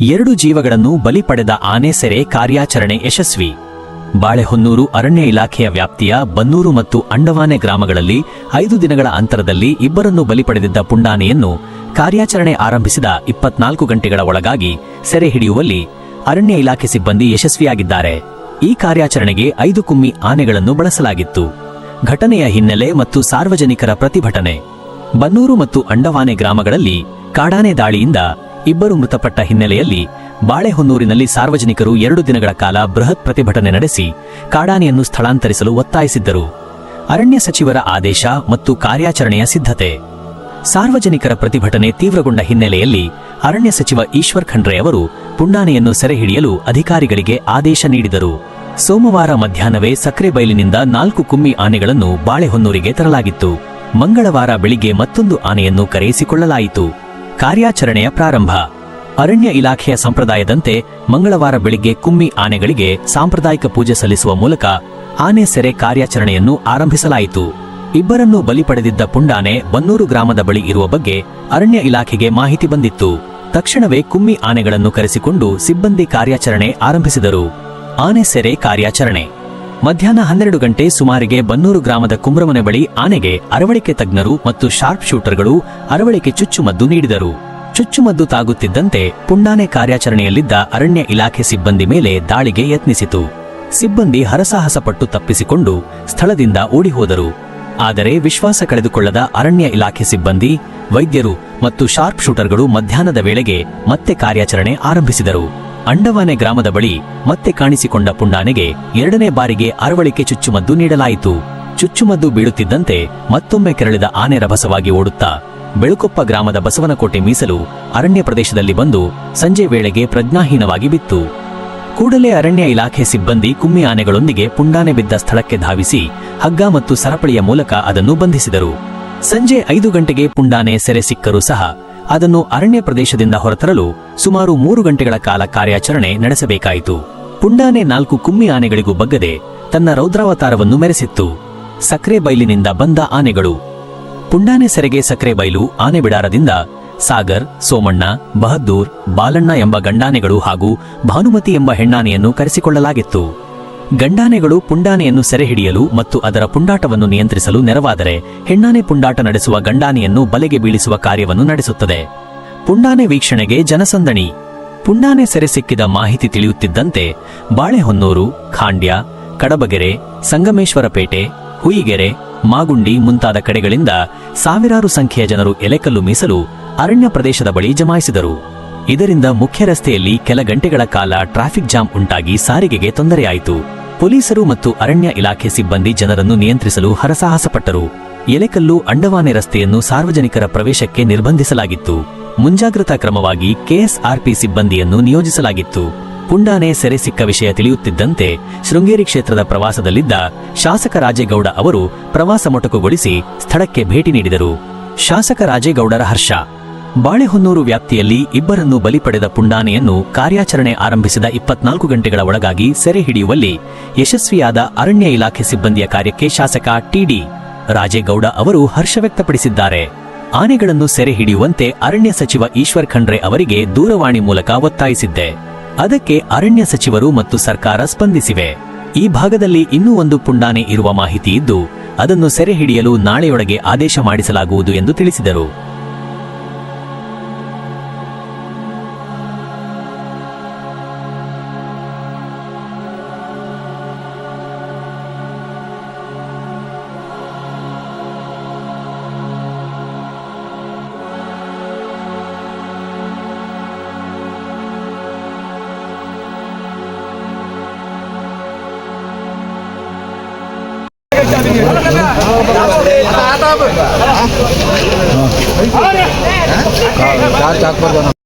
2 ಜೀವಗಳನ್ನು ಬಲಿ ಪಡೆದ ಆನೆ ಸೆರೆ ಕಾರ್ಯಾಚರಣೆ ಯಶಸ್ವಿ. ಬಾಳೆಹೊನ್ನೂರು ಅರಣ್ಯ ಇಲಾಖೆಯ ವ್ಯಾಪ್ತಿಯ ಬನ್ನೂರು ಮತ್ತು ಅಂಡವಾನೆ ಗ್ರಾಮಗಳಲ್ಲಿ 5 ದಿನಗಳ ಅಂತರದಲ್ಲಿ ಇಬ್ಬರನ್ನು ಬಲಿ ಪಡೆದಿದ್ದ ಪುಂಡಾನೆಯನ್ನು ಕಾರ್ಯಾಚರಣೆ ಆರಂಭಿಸಿದ 24 ಗಂಟೆಗಳ ಒಳಗಾಗಿ ಸೆರೆ ಹಿಡಿಯುವಲ್ಲಿ ಅರಣ್ಯ ಇಲಾಖೆ ಸಿಬ್ಬಂದಿ ಯಶಸ್ವಿಯಾಗಿದ್ದಾರೆ. ಈ ಕಾರ್ಯಾಚರಣೆಗೆ 5 ಕುಮ್ಮಿ ಆನೆಗಳನ್ನು ಬಳಸಲಾಗಿತ್ತು. ಘಟನೆಯ ಹಿನ್ನೆಲೆ ಮತ್ತು ಸಾರ್ವಜನಿಕರ ಪ್ರತಿಭಟನೆ. ಬನ್ನೂರು ಮತ್ತು ಅಂಡವಾನೆ ಗ್ರಾಮಗಳಲ್ಲಿ ಕಾಡಾನೆ ದಾಳಿಯಿಂದ 2 ಮೃತಪಟ್ಟ ಹಿನ್ನೆಲೆಯಲ್ಲಿ ಬಾಳೆಹೊನ್ನೂರಿನಲ್ಲಿ ಸಾರ್ವಜನಿಕರು 2 ದಿನಗಳ ಕಾಲ ಬೃಹತ್ ಪ್ರತಿಭಟನೆ ನಡೆಸಿ ಕಾಡಾನೆಯನ್ನು ಸ್ಥಳಾಂತರಿಸಲು ಒತ್ತಾಯಿಸಿದ್ದರು. ಅರಣ್ಯ ಸಚಿವರ ಆದೇಶ ಮತ್ತು ಕಾರ್ಯಾಚರಣೆಯ ಸಿದ್ಧತೆ. ಸಾರ್ವಜನಿಕರ ಪ್ರತಿಭಟನೆ ತೀವ್ರಗೊಂಡ ಹಿನ್ನೆಲೆಯಲ್ಲಿ ಅರಣ್ಯ ಸಚಿವ ಈಶ್ವರ್ ಖಂಡ್ರೆ ಅವರು ಪುಂಡಾನೆಯನ್ನು ಸೆರೆ ಹಿಡಿಯಲು ಅಧಿಕಾರಿಗಳಿಗೆ ಆದೇಶ ನೀಡಿದರು. ಸೋಮವಾರ ಮಧ್ಯಾಹ್ನವೇ ಸಕ್ರೆಬೈಲಿನಿಂದ 4 ಕುಮ್ಮಿ ಆನೆಗಳನ್ನು ಬಾಳೆಹೊನ್ನೂರಿಗೆ ತರಲಾಗಿತ್ತು. ಮಂಗಳವಾರ ಬೆಳಿಗ್ಗೆ ಮತ್ತೊಂದು ಆನೆಯನ್ನು ಕರೆಯಿಸಿಕೊಳ್ಳಲಾಯಿತು. ಕಾರ್ಯಾಚರಣೆಯ ಪ್ರಾರಂಭ. ಅರಣ್ಯ ಇಲಾಖೆಯ ಸಂಪ್ರದಾಯದಂತೆ ಮಂಗಳವಾರ ಬೆಳಿಗ್ಗೆ ಕುಮ್ಮಿ ಆನೆಗಳಿಗೆ ಸಾಂಪ್ರದಾಯಿಕ ಪೂಜೆ ಸಲ್ಲಿಸುವ ಮೂಲಕ ಆನೆ ಸೆರೆ ಕಾರ್ಯಾಚರಣೆಯನ್ನು ಆರಂಭಿಸಲಾಯಿತು. ಇಬ್ಬರನ್ನು ಬಲಿ ಪಡೆದಿದ್ದ ಪುಂಡಾನೆ ಬನ್ನೂರು ಗ್ರಾಮದ ಬಳಿ ಇರುವ ಬಗ್ಗೆ ಅರಣ್ಯ ಇಲಾಖೆಗೆ ಮಾಹಿತಿ ಬಂದಿತ್ತು. ತಕ್ಷಣವೇ ಕುಮ್ಮಿ ಆನೆಗಳನ್ನು ಕರೆಸಿಕೊಂಡು ಸಿಬ್ಬಂದಿ ಕಾರ್ಯಾಚರಣೆ ಆರಂಭಿಸಿದರು. ಆನೆ ಸೆರೆ ಕಾರ್ಯಾಚರಣೆ. ಮಧ್ಯಾಹ್ನ 12 ಗಂಟೆ ಸುಮಾರಿಗೆ ಬನ್ನೂರು ಗ್ರಾಮದ ಕುಂಬ್ರಮನೆ ಬಳಿ ಆನೆಗೆ ಅರವಳಿಕೆ ತಜ್ಞರು ಮತ್ತು ಶಾರ್ಪ್ ಶೂಟರ್ಗಳು ಅರವಳಿಕೆ ಚುಚ್ಚುಮದ್ದು ನೀಡಿದರು. ಚುಚ್ಚುಮದ್ದು ತಾಗುತ್ತಿದ್ದಂತೆ ಪುಂಡಾನೆ ಕಾರ್ಯಾಚರಣೆಯಲ್ಲಿದ್ದ ಅರಣ್ಯ ಇಲಾಖೆ ಸಿಬ್ಬಂದಿ ಮೇಲೆ ದಾಳಿಗೆ ಯತ್ನಿಸಿತು. ಸಿಬ್ಬಂದಿ ಹರಸಾಹಸಪಟ್ಟು ತಪ್ಪಿಸಿಕೊಂಡು ಸ್ಥಳದಿಂದ ಓಡಿಹೋದರು. ಆದರೆ ವಿಶ್ವಾಸ ಕಳೆದುಕೊಳ್ಳದ ಅರಣ್ಯ ಇಲಾಖೆ ಸಿಬ್ಬಂದಿ, ವೈದ್ಯರು ಮತ್ತು ಶಾರ್ಪ್ ಶೂಟರ್ಗಳು ಮಧ್ಯಾಹ್ನದ ವೇಳೆಗೆ ಮತ್ತೆ ಕಾರ್ಯಾಚರಣೆ ಆರಂಭಿಸಿದರು. ಅಂಡವಾನೆ ಗ್ರಾಮದ ಬಳಿ ಮತ್ತೆ ಕಾಣಿಸಿಕೊಂಡ ಪುಂಡಾನೆಗೆ 2ನೇ ಬಾರಿಗೆ ಅರವಳಿಕೆ ಚುಚ್ಚುಮದ್ದು ನೀಡಲಾಯಿತು. ಚುಚ್ಚುಮದ್ದು ಬೀಳುತ್ತಿದ್ದಂತೆ ಮತ್ತೊಮ್ಮೆ ಕೆರಳಿದ ಆನೆ ರಭಸವಾಗಿ ಓಡುತ್ತಾ ಬೆಳುಕೊಪ್ಪ ಗ್ರಾಮದ ಬಸವನಕೋಟೆ ಮೀಸಲು ಅರಣ್ಯ ಪ್ರದೇಶದಲ್ಲಿ ಬಂದು ಸಂಜೆ ವೇಳೆಗೆ ಪ್ರಜ್ಞಾಹೀನವಾಗಿ ಬಿತ್ತು. ಕೂಡಲೇ ಅರಣ್ಯ ಇಲಾಖೆ ಸಿಬ್ಬಂದಿ ಕುಮ್ಮಿ ಆನೆಗಳೊಂದಿಗೆ ಪುಂಡಾನೆ ಬಿದ್ದ ಸ್ಥಳಕ್ಕೆ ಧಾವಿಸಿ ಹಗ್ಗ ಮತ್ತು ಸರಪಳಿಯ ಮೂಲಕ ಅದನ್ನು ಬಂಧಿಸಿದರು. ಸಂಜೆ 5 ಗಂಟೆಗೆ ಪುಂಡಾನೆ ಸೆರೆ ಸಿಕ್ಕರೂ ಸಹ ಅದನ್ನು ಅರಣ್ಯ ಪ್ರದೇಶದಿಂದ ಹೊರತರಲು ಸುಮಾರು 3 ಗಂಟೆಗಳ ಕಾಲ ಕಾರ್ಯಾಚರಣೆ ನಡೆಸಬೇಕಾಯಿತು. ಪುಂಡಾನೆ 4 ಕುಮ್ಮಿ ಆನೆಗಳಿಗೂ ಬಗ್ಗದೆ ತನ್ನ ರೌದ್ರಾವತಾರವನ್ನು ಮೆರೆಸಿತ್ತು. ಸಕ್ರೆಬೈಲಿನಿಂದ ಬಂದ ಆನೆಗಳು. ಪುಂಡಾನೆ ಸೆರೆಗೆ ಸಕ್ರೆಬೈಲು ಆನೆ ಬಿಡಾರದಿಂದ ಸಾಗರ್, ಸೋಮಣ್ಣ, ಬಹದ್ದೂರ್, ಬಾಲಣ್ಣ ಎಂಬ ಗಂಡಾನೆಗಳು ಹಾಗೂ ಭಾನುಮತಿ ಎಂಬ ಹೆಣ್ಣಾನೆಯನ್ನು ಕರೆಸಿಕೊಳ್ಳಲಾಗಿತ್ತು. ಗಂಡಾನೆಗಳು ಪುಂಡಾನೆಯನ್ನು ಸೆರೆ ಹಿಡಿಯಲು ಮತ್ತು ಅದರ ಪುಂಡಾಟವನ್ನು ನಿಯಂತ್ರಿಸಲು ನೆರವಾದರೆ ಹೆಣ್ಣಾನೆ ಪುಂಡಾಟ ನಡೆಸುವ ಗಂಡಾನೆಯನ್ನು ಬಲೆಗೆ ಬೀಳಿಸುವ ಕಾರ್ಯವನ್ನು ನಡೆಸುತ್ತದೆ. ಪುಂಡಾನೆ ವೀಕ್ಷಣೆಗೆ ಜನಸಂದಣಿ. ಪುಂಡಾನೆ ಸೆರೆ ಸಿಕ್ಕಿದ ಮಾಹಿತಿ ತಿಳಿಯುತ್ತಿದ್ದಂತೆ ಬಾಳೆಹೊನ್ನೂರು, ಖಾಂಡ್ಯ, ಕಡಬಗೆರೆ, ಸಂಗಮೇಶ್ವರಪೇಟೆ, ಹುಯಿಗೆರೆ, ಮಾಗುಂಡಿ ಮುಂತಾದ ಕಡೆಗಳಿಂದ ಸಾವಿರಾರು ಸಂಖ್ಯೆಯ ಜನರು ಎಲೆಕಲ್ಲು ಮೀಸಲು ಅರಣ್ಯ ಪ್ರದೇಶದ ಬಳಿ ಜಮಾಯಿಸಿದರು. ಇದರಿಂದ ಮುಖ್ಯ ರಸ್ತೆಯಲ್ಲಿ ಕೆಲ ಗಂಟೆಗಳ ಕಾಲ ಟ್ರಾಫಿಕ್ ಜಾಮ್ ಉಂಟಾಗಿ ಸಾರಿಗೆಗೆ ತೊಂದರೆಯಾಯಿತು. ಪೊಲೀಸರು ಮತ್ತು ಅರಣ್ಯ ಇಲಾಖೆ ಸಿಬ್ಬಂದಿ ಜನರನ್ನು ನಿಯಂತ್ರಿಸಲು ಹರಸಾಹಸಪಟ್ಟರು. ಎಲೆಕಲ್ಲು ಅಂಡವಾನೆ ರಸ್ತೆಯನ್ನು ಸಾರ್ವಜನಿಕರ ಪ್ರವೇಶಕ್ಕೆ ನಿರ್ಬಂಧಿಸಲಾಗಿತ್ತು. ಮುಂಜಾಗ್ರತಾ ಕ್ರಮವಾಗಿ ಕೆಎಸ್ಆರ್ಪಿ ಸಿಬ್ಬಂದಿಯನ್ನು ನಿಯೋಜಿಸಲಾಗಿತ್ತು. ಪುಂಡಾನೆ ಸೆರೆ ಸಿಕ್ಕ ವಿಷಯ ತಿಳಿಯುತ್ತಿದ್ದಂತೆ ಶೃಂಗೇರಿ ಕ್ಷೇತ್ರದ ಪ್ರವಾಸದಲ್ಲಿದ್ದ ಶಾಸಕ ರಾಜೇಗೌಡ ಅವರು ಪ್ರವಾಸ ಮೊಟಕುಗೊಳಿಸಿ ಸ್ಥಳಕ್ಕೆ ಭೇಟಿ ನೀಡಿದರು. ಶಾಸಕ ರಾಜೇಗೌಡರ ಹರ್ಷ. ಬಾಳೆಹೊನ್ನೂರು ವ್ಯಾಪ್ತಿಯಲ್ಲಿ ಇಬ್ಬರನ್ನು ಬಲಿ ಪಡೆದ ಪುಂಡಾನೆಯನ್ನು ಕಾರ್ಯಾಚರಣೆ ಆರಂಭಿಸಿದ 24 ಗಂಟೆಗಳ ಒಳಗಾಗಿ ಸೆರೆ ಹಿಡಿಯುವಲ್ಲಿ ಯಶಸ್ವಿಯಾದ ಅರಣ್ಯ ಇಲಾಖೆ ಸಿಬ್ಬಂದಿಯ ಕಾರ್ಯಕ್ಕೆ ಶಾಸಕ ಟಿಡಿ ರಾಜೇಗೌಡ ಅವರು ಹರ್ಷ ವ್ಯಕ್ತಪಡಿಸಿದ್ದಾರೆ. ಆನೆಗಳನ್ನು ಸೆರೆ ಹಿಡಿಯುವಂತೆ ಅರಣ್ಯ ಸಚಿವ ಈಶ್ವರ್ ಖಂಡ್ರೆ ಅವರಿಗೆ ದೂರವಾಣಿ ಮೂಲಕ ಒತ್ತಾಯಿಸಿದ್ದೆ. ಅದಕ್ಕೆ ಅರಣ್ಯ ಸಚಿವರು ಮತ್ತು ಸರ್ಕಾರ ಸ್ಪಂದಿಸಿವೆ. ಈ ಭಾಗದಲ್ಲಿ ಇನ್ನೂ ಒಂದು ಪುಂಡಾನೆ ಇರುವ ಮಾಹಿತಿ ಇದ್ದು ಅದನ್ನು ಸೆರೆ ಹಿಡಿಯಲು ನಾಳೆಯೊಳಗೆ ಆದೇಶ ಮಾಡಿಸಲಾಗುವುದು ಎಂದು ತಿಳಿಸಿದರು. चार चाक पर